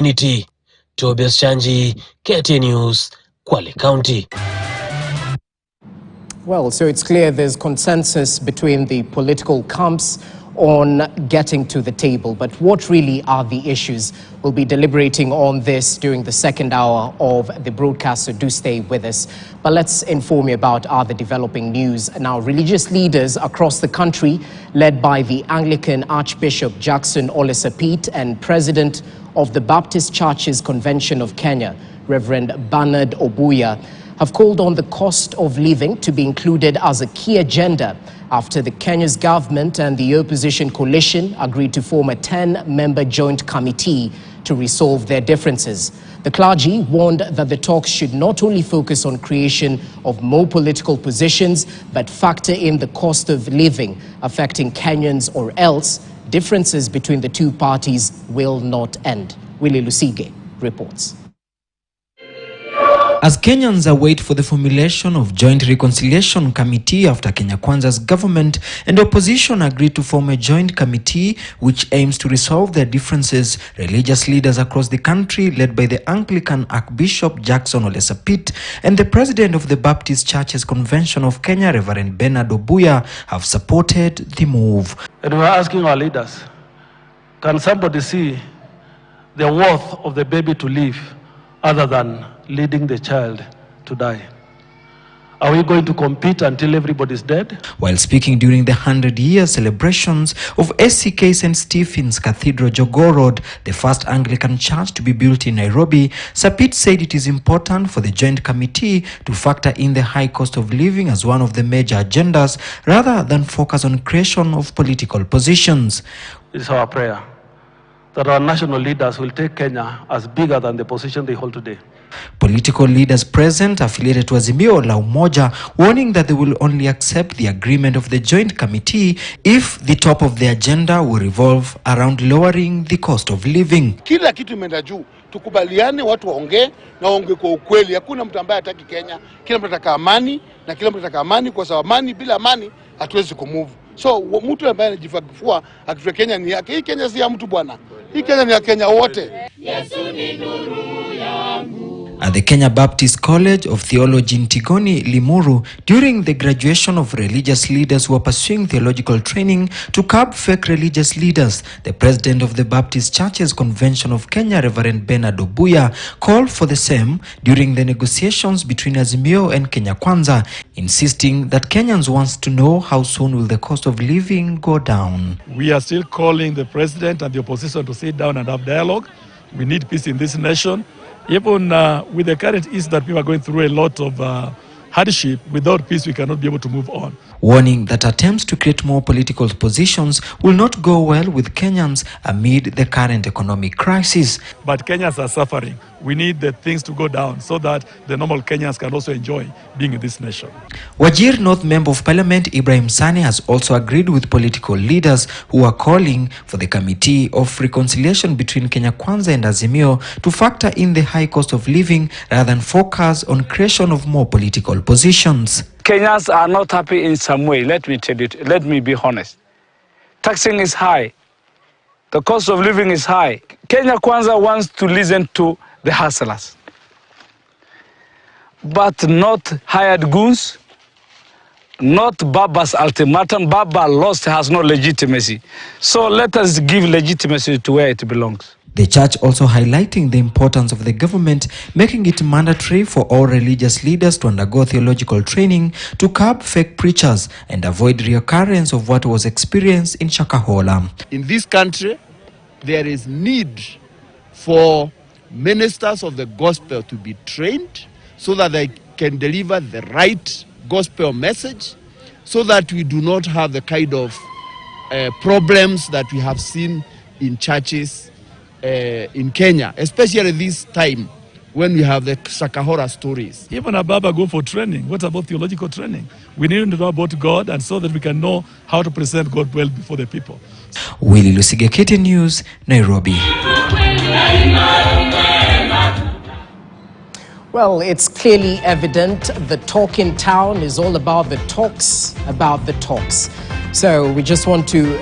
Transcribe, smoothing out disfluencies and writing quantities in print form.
Unity. Tobias Chanji, KTN News, Kwale County. Well, so it's clear there's consensus between the political camps on getting to the table. But what really are the issues? We'll be deliberating on this during the second hour of the broadcast, so do stay with us. But let's inform you about other developing news. Now, religious leaders across the country, led by the Anglican Archbishop Jackson Ole Sapit and President of the Baptist Churches Convention of Kenya, Reverend Bernard Obuya, have called on the cost of living to be included as a key agenda after the Kenya's government and the opposition coalition agreed to form a 10-member joint committee to resolve their differences. The clergy warned that the talks should not only focus on creation of more political positions, but factor in the cost of living affecting Kenyans, or else differences between the two parties will not end. Willie Lusige reports. As Kenyans await for the formulation of Joint Reconciliation Committee after Kenya Kwanza's government and opposition agreed to form a joint committee which aims to resolve their differences, religious leaders across the country led by the Anglican Archbishop Jackson Ole Sapit and the President of the Baptist Churches Convention of Kenya, Reverend Bernard Obuya, have supported the move. And we're asking our leaders, can somebody see the worth of the baby to live other than leading the child to die? Are we going to compete until everybody's dead? While speaking during the 100-year celebrations of SCK St. Stephen's Cathedral, Jogoo Road, the first Anglican church to be built in Nairobi, Sapit said it is important for the joint committee to factor in the high cost of living as one of the major agendas rather than focus on creation of political positions. It's our prayer that our national leaders will take Kenya as bigger than the position they hold today. Political leaders present affiliated to Azimio la Umoja warning that they will only accept the agreement of the joint committee if the top of the agenda will revolve around lowering the cost of living. Kila kitu imeenda juu, tukubaliane, watu waongee na waongee kwa ukweli. Hakuna mtu ambaye hataki Kenya, kila mtu anataka amani na kila mtu anataka amani, kwa sababu amani, bila amani hatuwezi kumove. So mtu ambaye anajifakifua akifika Kenya ni yake. Hii Kenya si ya mtu bwana. Hii Kenya ni ya Kenya wote. Yesu ni nuru yangu. At the Kenya Baptist College of Theology in Tigoni, Limuru, during the graduation of religious leaders who are pursuing theological training to curb fake religious leaders, the President of the Baptist Churches Convention of Kenya, Reverend Bernard Obuya, called for the same during the negotiations between Azimio and Kenya Kwanza, insisting that Kenyans want to know how soon will the cost of living go down. We are still calling the President and the opposition to sit down and have dialogue. We need peace in this nation. Even with the current East that we are going through a lot of hardship, without peace we cannot be able to move on. Warning that attempts to create more political positions will not go well with Kenyans amid the current economic crisis. But Kenyans are suffering. We need the things to go down so that the normal Kenyans can also enjoy being in this nation. Wajir North Member of Parliament Ibrahim Sani has also agreed with political leaders who are calling for the Committee of Reconciliation between Kenya Kwanza and Azimio to factor in the high cost of living rather than focus on creation of more political positions. Kenyans are not happy in some way. Let me tell you, let me be honest. Taxing is high. The cost of living is high. Kenya Kwanza wants to listen to the hustlers, but not hired goons, not Baba's ultimatum. Baba lost, has no legitimacy. So let us give legitimacy to where it belongs. The church also highlighting the importance of the government making it mandatory for all religious leaders to undergo theological training to curb fake preachers and avoid reoccurrence of what was experienced in Shakahola. In this country, there is need for ministers of the gospel to be trained so that they can deliver the right gospel message, so that we do not have the kind of problems that we have seen in churches in Kenya, especially this time when we have the Shakahola stories. Even a Baba go for training. What about theological training? We need to know about God, and so that we can know how to present God well before the people. Willie Lusige, KTN News, Nairobi. Well, it's clearly evident the talk in town is all about the talks about the talks. So we just want to